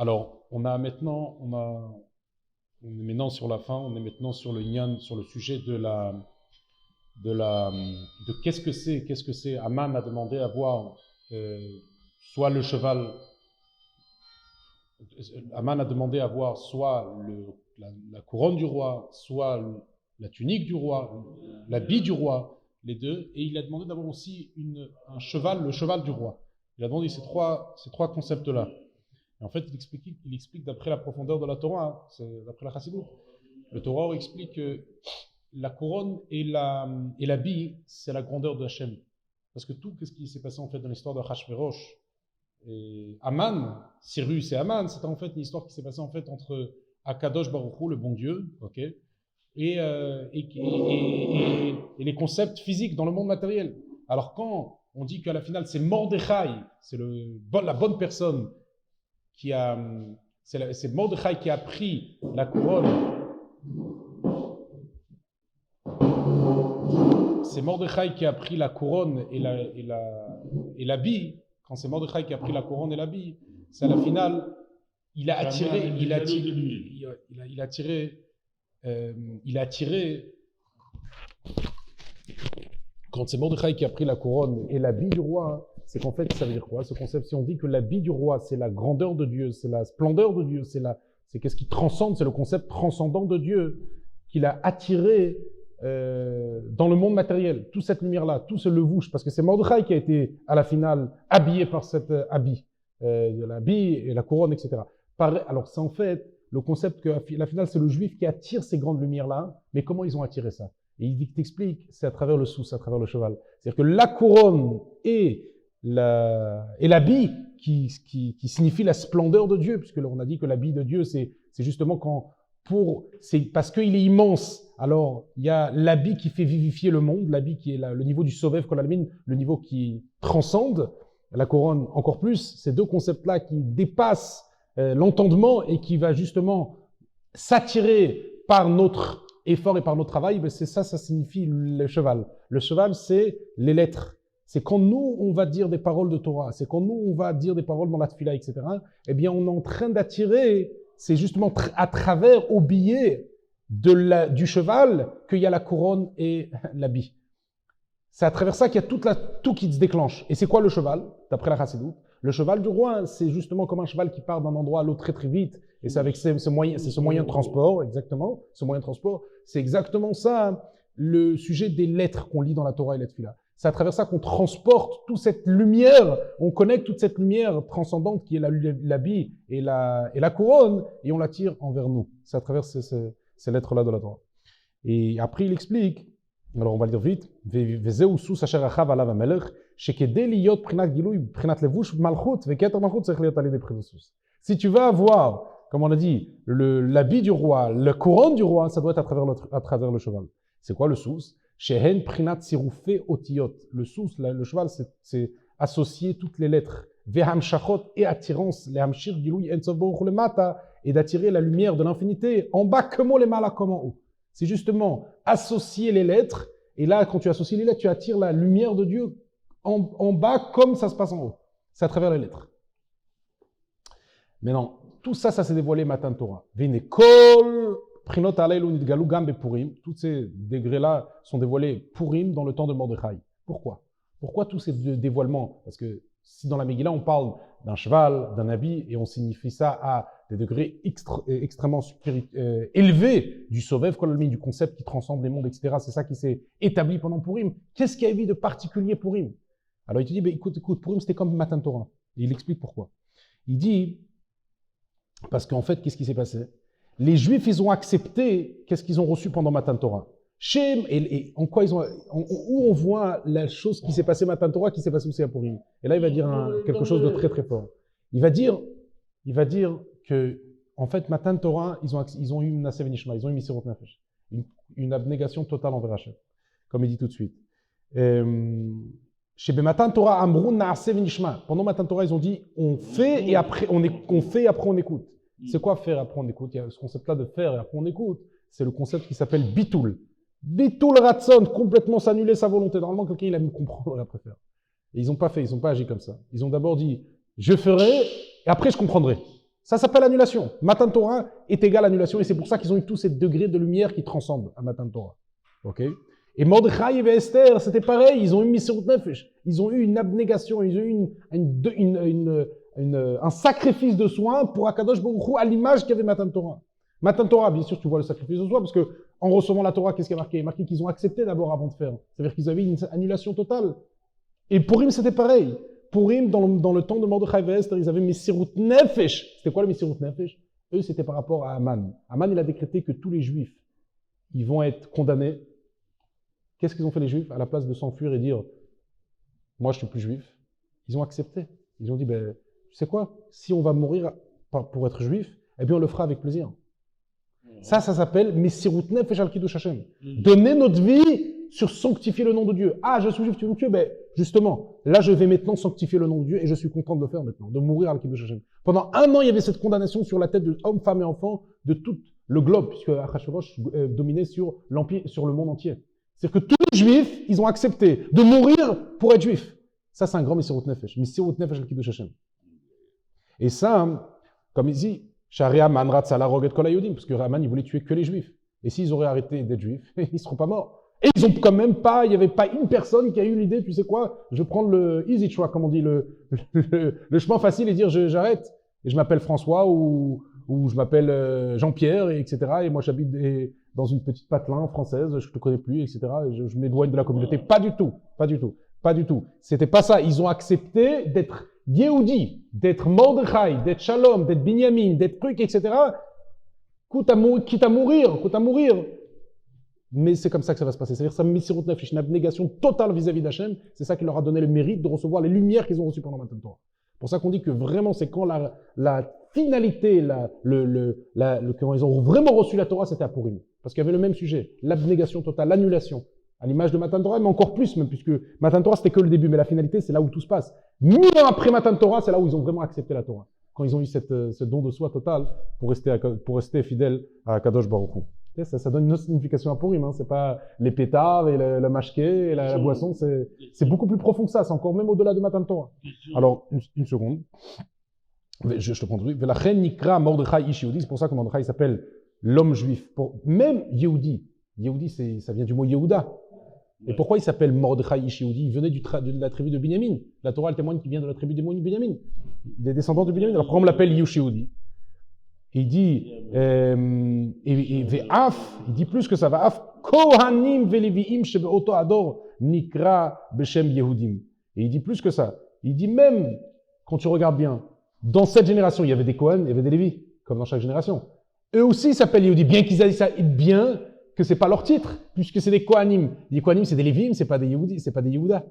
Alors, on est maintenant sur la fin, on est maintenant sur le Nyan, sur le sujet de qu'est-ce que c'est. Aman a demandé à voir soit le cheval, Aman a demandé à voir soit la couronne du roi, soit la tunique du roi, l'habit du roi, les deux, et il a demandé d'avoir aussi un cheval, le cheval du roi. Il a demandé ces trois concepts-là. Et en fait, il explique d'après la profondeur de la Torah, d'après la Chassidut. Le Torah explique que la couronne et l'habit, c'est la grandeur de Hachem. Parce que tout ce qui s'est passé en fait dans l'histoire de Hachvérosh et Aman, Cyrus et Aman, c'était en fait une histoire qui s'est passée en fait entre Akadosh Baruch Hu, le bon Dieu, ok, et les concepts physiques dans le monde matériel. Alors quand on dit qu'à la finale c'est Mordechai, c'est la bonne personne c'est Mordechai qui a pris la couronne. C'est Mordechai qui a pris la couronne et l'habit. Quand c'est Mordechai qui a pris la couronne et l'habit, c'est à la finale, il a attiré. Quand c'est Mordechai qui a pris la couronne et l'habit du roi, c'est qu'en fait, ça veut dire quoi? Ce concept, si on dit que l'habit du roi, c'est la grandeur de Dieu, c'est la splendeur de Dieu, c'est qu'est-ce qui transcende, c'est le concept transcendant de Dieu qu'il a attiré dans le monde matériel. Toute cette lumière-là, tout ce levouche, parce que c'est Mordechai qui a été, à la finale, habillé par cet habit, l'habit et la couronne, etc. Alors, c'est en fait le concept qu'à la finale, c'est le juif qui attire ces grandes lumières-là, mais comment ils ont attiré ça? Et il t'explique, c'est à travers le sous, à travers le cheval. C'est-à-dire que la couronne et l'habit qui signifie la splendeur de Dieu, puisque on a dit que l'habit de Dieu, c'est justement c'est parce qu'il est immense. Alors, il y a l'habit qui fait vivifier le monde, l'habit qui est le niveau du Sovev Kolalmin, le niveau qui transcende, la couronne encore plus, ces deux concepts-là qui dépassent l'entendement et qui va justement s'attirer par notre effort et par notre travail, ben c'est ça signifie le cheval. Le cheval, c'est les lettres. C'est quand nous, on va dire des paroles de Torah, c'est quand nous, on va dire des paroles dans la tefila, etc., eh bien, on est en train d'attirer, c'est justement à travers, au biais du cheval, qu'il y a la couronne et l'habit. C'est à travers ça qu'il y a tout qui se déclenche. Et c'est quoi le cheval, d'après la Chassidut? Le cheval du roi, c'est justement comme un cheval qui part d'un endroit à l'autre très très vite. Et c'est avec ce moyen de transport, exactement. Ce moyen de transport, c'est exactement ça, le sujet des lettres qu'on lit dans la Torah et la Tefila. C'est à travers ça qu'on transporte toute cette lumière, on connecte toute cette lumière transcendante qui est l'habit et la couronne, et on l'attire envers nous. C'est à travers ces lettres-là de la Torah. Et après, il explique, alors on va le dire vite, si tu veux avoir, comme on a dit, l'habit du roi, la couronne du roi, ça doit être à travers le cheval. C'est quoi le sous? Shehen prinat siroufé otiyot. Le sous, le cheval, c'est associer toutes les lettres. Vehamshachot et attirance, les hamshir giloui ensof baruch lemata, et d'attirer la lumière de l'infinité en bas comme les mala comme en haut. C'est justement associer les lettres, et là, quand tu associes les lettres, tu attires la lumière de Dieu en bas comme ça se passe en haut. C'est à travers les lettres. Maintenant, tout ça s'est dévoilé Matan Torah. Vine kol prinot alaylu nidgalu gam bepurim. Tous ces degrés-là sont dévoilés Purim dans le temps de Mordechai. Pourquoi? Pourquoi tous ces dévoilements? Parce que si dans la Megillah on parle d'un cheval, d'un habit, et on signifie ça à des degrés extrêmement élevés du Sovev Kolalmin, du concept qui transcende les mondes, etc. C'est ça qui s'est établi pendant Purim. Qu'est-ce qu'il y a eu de particulier Purim? Alors il te dit, écoute, Purim c'était comme Matan Torah. Et il explique pourquoi. Il dit, parce qu'en fait, qu'est-ce qui s'est passé? Les Juifs, ils ont accepté qu'est-ce qu'ils ont reçu pendant Matan Torah. Shem, et en quoi où on voit la chose qui s'est passée Matan Torah, qui s'est passée aussi à Purim. Et là, il va dire quelque chose de très très fort. Il va dire que, en fait, Matan Torah, ils ont eu une Nasev Nishma, ils ont eu Misirot Nefesh, une abnégation totale envers Hachem, comme il dit tout de suite. Chez Matan Torah, Amrun Naasev Nishma. Pendant Matan Torah, ils ont dit, on fait et après on écoute. C'est quoi faire et après on écoute? Il y a ce concept-là de faire et après on écoute. C'est le concept qui s'appelle Bitul. Bitul Ratson, complètement s'annuler sa volonté. Normalement, quelqu'un, il aime comprendre et après faire. Et ils n'ont pas fait, ils n'ont pas agi comme ça. Ils ont d'abord dit, je ferai et après je comprendrai. Ça s'appelle annulation. Matan Torah est égal à annulation et c'est pour ça qu'ils ont eu tous ces degrés de lumière qui transcendent à Matan Torah. Ok? Et Mordechai et Esther, c'était pareil, ils ont eu Misirut Nefesh. Ils ont eu une abnégation, ils ont eu un sacrifice de soin pour Akadosh Baruch Hu à l'image qu'il y avait Matan Torah. Matan Torah, bien sûr, tu vois le sacrifice de soi, parce que en recevant la Torah, qu'est-ce qui est marqué? Il est marqué qu'ils ont accepté d'abord avant de faire. C'est-à-dire qu'ils avaient une annulation totale. Et Purim, c'était pareil. Purim, dans le temps de Mordechai et Esther, ils avaient Misirut Nefesh. C'était quoi le Misirut Nefesh? Eux, c'était par rapport à Aman. Aman, il a décrété que tous les Juifs, ils vont être condamnés. Qu'est-ce qu'ils ont fait les Juifs? À la place de s'enfuir et dire « Moi, je suis plus Juif », ils ont accepté. Ils ont dit ben, « Tu sais quoi? Si on va mourir pour être Juif, eh bien, on le fera avec plaisir. » Ça s'appelle Messirut Nefesh al Kiddush Hashem. Donner notre vie sur sanctifier le nom de Dieu. Ah, je suis juif, tu veux me tuer? Ben, justement, là, je vais maintenant sanctifier le nom de Dieu et je suis content de le faire maintenant, de mourir al Kiddush Hashem. Pendant un an, il y avait cette condamnation sur la tête de hommes, femmes et enfants de tout le globe, puisque Achashverosh dominait sur l'empire, sur le monde entier. C'est-à-dire que tous les juifs, ils ont accepté de mourir pour être juifs. Ça, c'est un grand Messirut Nefesh. Messirut Nefesh al Kiddush Hashem. Et ça, comme il dit, Sharia man ratzala roget kol hayodim, parce que Raman, il voulait tuer que les juifs. Et s'ils auraient arrêté d'être juifs, ils ne seront pas morts. Et ils ont quand même pas, il n'y avait pas une personne qui a eu l'idée, tu sais quoi, je vais prendre le easy choix, comme on dit, le chemin facile et dire j'arrête. Et je m'appelle François ou je m'appelle Jean-Pierre, etc. Et moi j'habite dans une petite patelin française, je te connais plus, etc. Et je m'éloigne de la communauté. Pas du tout, pas du tout, pas du tout. C'était pas ça. Ils ont accepté d'être Yehudi, d'être Mordechai, d'être Shalom, d'être Binyamin, d'être truc, etc. Quitte à mourir. Mais c'est comme ça que ça va se passer. C'est-à-dire ça Messirut Nefesh, une abnégation totale vis-à-vis d'Hachem. C'est ça qui leur a donné le mérite de recevoir les lumières qu'ils ont reçues pendant Matan Torah. C'est pour ça qu'on dit que vraiment, c'est quand la finalité, quand ils ont vraiment reçu la Torah, c'était à Purim. Parce qu'il y avait le même sujet, l'abnégation totale, l'annulation. À l'image de Matan Torah, mais encore plus même, puisque Matan Torah, c'était que le début, mais la finalité, c'est là où tout se passe. 1000 ans après Matan Torah, c'est là où ils ont vraiment accepté la Torah. Quand ils ont eu ce don de soi total pour rester fidèles à Kadosh Baruch Hu. Ça donne une autre signification à Purim, hein. C'est pas les pétards et le mashké et la boisson, c'est beaucoup plus profond que ça, c'est encore même au-delà de Matan Torah. Alors, une seconde. Je te prends tout de suite. Velachen nikra Mordechai ish Yehudi, c'est pour ça que Mordechai s'appelle l'homme juif. Même Yehudi. Yehudi, ça vient du mot Yehuda. Et pourquoi il s'appelle Mordechai ish Yehudi? Il venait de la tribu de Binyamin. La Torah, elle témoigne qu'il vient de la tribu de Binyamin. Des descendants de Binyamin. Alors pourquoi on l'appelle Yush Yehudi? Il dit, ve'af, il dit plus que ça, ve'af, kohanim ve'levi'im shebe'oto ador nikra b'shem Yehudim. Et il dit plus que ça. Il dit même, quand tu regardes bien, dans cette génération, il y avait des Kohen, il y avait des Lévis, comme dans chaque génération. Eux aussi ils s'appellent Yehudi, bien qu'ils aient ça, bien que c'est pas leur titre, puisque c'est des Kohanim. Les Kohanim, c'est des Lévim, c'est pas des Yehudi, c'est pas des Yehuda.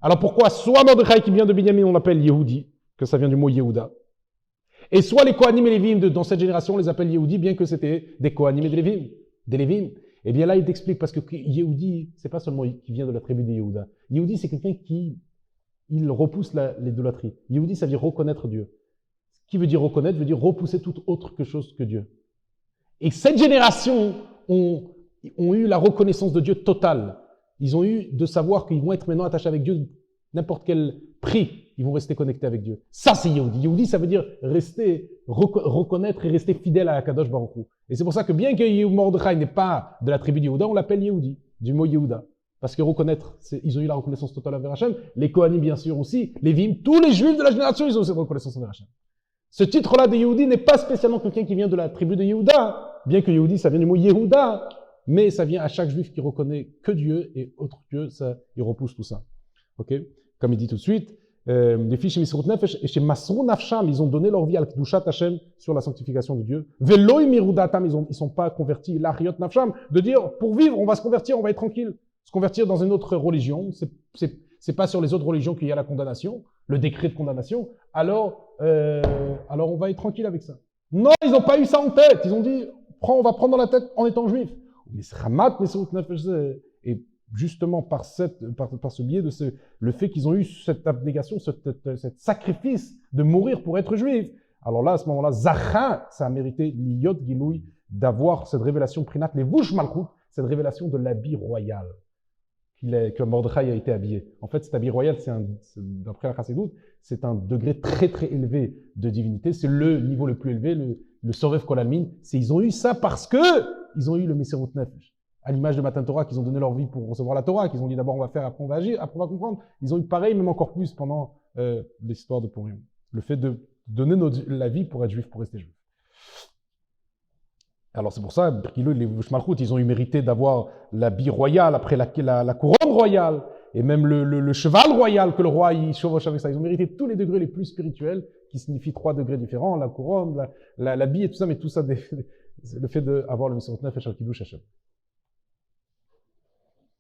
Alors pourquoi, soit Mordechai qui vient de Binyamin, on l'appelle Yehudi, que ça vient du mot Yehuda. Et soit les Kohanim et les Lévim dans cette génération, on les appelle Yehudi, bien que c'était des Kohanim et des Lévim. Et bien là, il t'explique, parce que Yehudi, c'est pas seulement qui vient de la tribu des Yehuda. Yehudi, c'est quelqu'un il repousse l'idolâtrie. Yehudi, ça veut dire reconnaître Dieu. Ce qui veut dire reconnaître, veut dire repousser toute autre chose que Dieu. Et cette génération ont eu la reconnaissance de Dieu totale. Ils ont eu de savoir qu'ils vont être maintenant attachés avec Dieu, n'importe quel prix, ils vont rester connectés avec Dieu. Ça, c'est Yehudi. Yehudi, ça veut dire reconnaître et rester fidèle à Kadosh Baruch Hu. Et c'est pour ça que bien que Mordechai n'est pas de la tribu de Yehuda, on l'appelle Yehudi, du mot Yehuda. Parce que reconnaître, ils ont eu la reconnaissance totale envers Hachem. Les Kohanim, bien sûr, aussi. Les Vim, tous les Juifs de la génération, ils ont cette reconnaissance envers Hachem. Ce titre-là de Yehudi n'est pas spécialement quelqu'un qui vient de la tribu de Yehuda, bien que Yehudi, ça vient du mot Yehuda, mais ça vient à chaque Juif qui reconnaît que Dieu et autre Dieu, ça, il repousse tout ça. Ok? Comme il dit tout de suite, les filles chez Messirut Nefesh et chez Masrou Nafsham, ils ont donné leur vie à Kedushat Hashem sur la sanctification de Dieu. Veloy Mirudatam, ils sont pas convertis, l'Ariot Nafsham, de dire, pour vivre, on va se convertir, on va être tranquille. Se convertir dans une autre religion, c'est pas sur les autres religions qu'il y a la condamnation, le décret de condamnation, alors on va être tranquille avec ça. Non, ils n'ont pas eu ça en tête. Ils ont dit, on va prendre dans la tête en étant juif. Mais c'est Ramat, Messirut Nefesh, et justement par ce biais de le fait qu'ils ont eu cette abnégation, cet sacrifice de mourir pour être juif. Alors là, à ce moment-là, Zacha, ça a mérité l'Iyot Giloui d'avoir cette révélation Prinat Levush Malchut, cette révélation de l'habit royal. que Mordechai a été habillé. En fait, cet habit royal, d'après la Chassidoute, c'est un degré très très élevé de divinité. C'est le niveau le plus élevé, le Sorev Kol Almin. Ils ont eu ça parce que ils ont eu le Messirut Nefesh. À l'image de Matan Torah, qu'ils ont donné leur vie pour recevoir la Torah, qu'ils ont dit d'abord on va faire, après on va agir, après on va comprendre. Ils ont eu pareil, même encore plus pendant l'histoire de Purim. Le fait de donner la vie pour être juif, pour rester juif. Alors c'est pour ça, les Shmalchut, ils ont eu mérité d'avoir l'habit royal, après la couronne royale, et même le cheval royal que le roi il chevauche avec ça. Ils ont mérité tous les degrés les plus spirituels, qui signifient 3 degrés différents, la couronne, l'habit et tout ça, mais tout ça, le fait d'avoir le Messirut Nefesh al Kiddush Hashem.